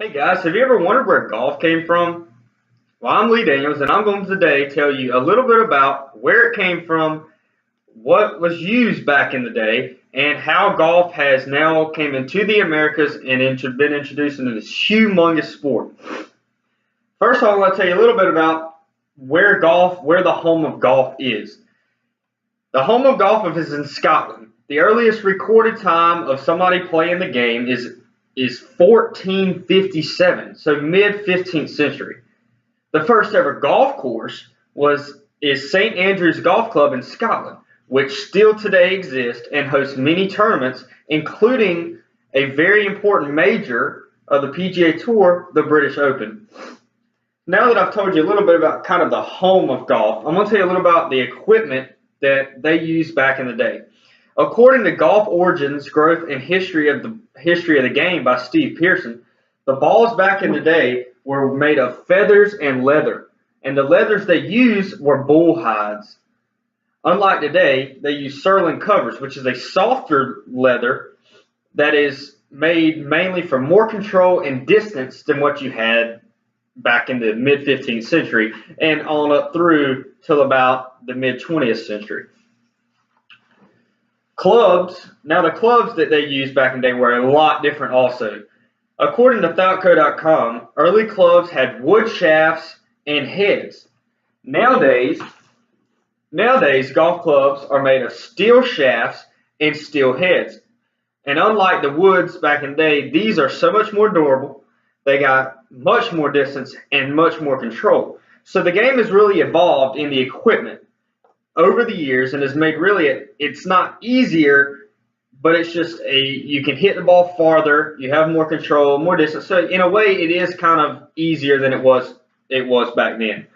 Hey guys, have you ever wondered where golf came from? Well, I'm Lee Daniels, and I'm going to today tell you a little bit about where it came from, what was used back in the day, and how golf has now came into the Americas and been introduced into this humongous sport. First, I want to tell you a little bit about where the home of golf is. The home of golf is in Scotland. The earliest recorded time of somebody playing the game is 1457, so mid 15th century. The first ever golf course is St Andrews Golf Club in Scotland, which still today exists and hosts many tournaments, including a very important major of the PGA Tour, the British Open. Now that I've told you a little bit about kind of the home of golf, I'm going to tell you a little about the equipment that they used back in the day. According to Golf Origins, Growth and History of the Game by Steve Pearson, the balls back in the day were made of feathers and leather, and the leathers they used were bull hides. Unlike today, they use Surlyn covers, which is a softer leather that is made mainly for more control and distance than what you had back in the mid 15th century and on up through till about the mid 20th century. Clubs, now the clubs that they used back in the day were a lot different also. According to Thoutco.com, early clubs had wood shafts and heads. Nowadays, golf clubs are made of steel shafts and steel heads. And unlike the woods back in the day, these are so much more durable. They got much more distance and much more control. So the game has really evolved in the equipment over the years and has made it's not easier, but it's just you can hit the ball farther, you have more control, more distance. So in a way, it is kind of easier than it was back then.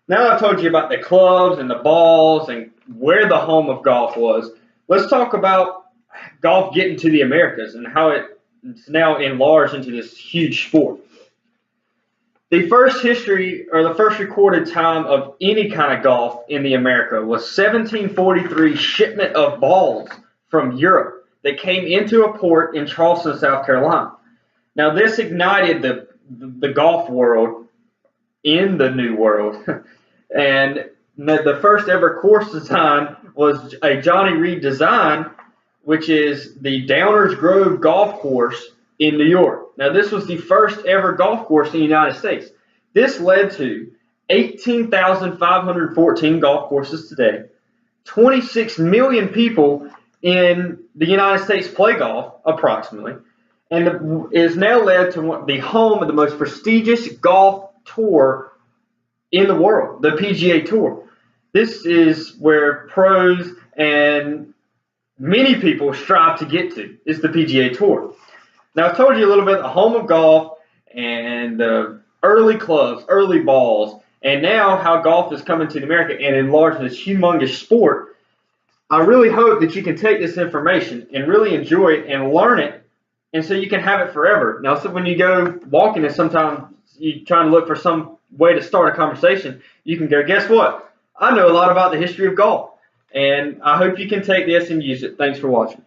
Now that I've told you about the clubs and the balls and where the home of golf was, let's talk about golf getting to the Americas and how it's now enlarged into this huge sport. The first recorded time of any kind of golf in the America was 1743 shipment of balls from Europe that came into a port in Charleston, South Carolina. Now this ignited the golf world in the New World. And the first ever course design was a Johnny Reed design, which is the Downers Grove Golf Course in New York. Now, this was the first ever golf course in the United States. This led to 18,514 golf courses today. 26 million people in the United States play golf, approximately, and is now led to the home of the most prestigious golf tour in the world, the PGA Tour. This is where pros and many people strive to get to, is the PGA Tour. Now, I've told you a little bit of the home of golf and the early clubs, early balls, and now how golf is coming to America and enlarging this humongous sport. I really hope that you can take this information and really enjoy it and learn it, and so you can have it forever. Now, so when you go walking and sometimes you're trying to look for some way to start a conversation, you can go, guess what? I know a lot about the history of golf, and I hope you can take this and use it. Thanks for watching.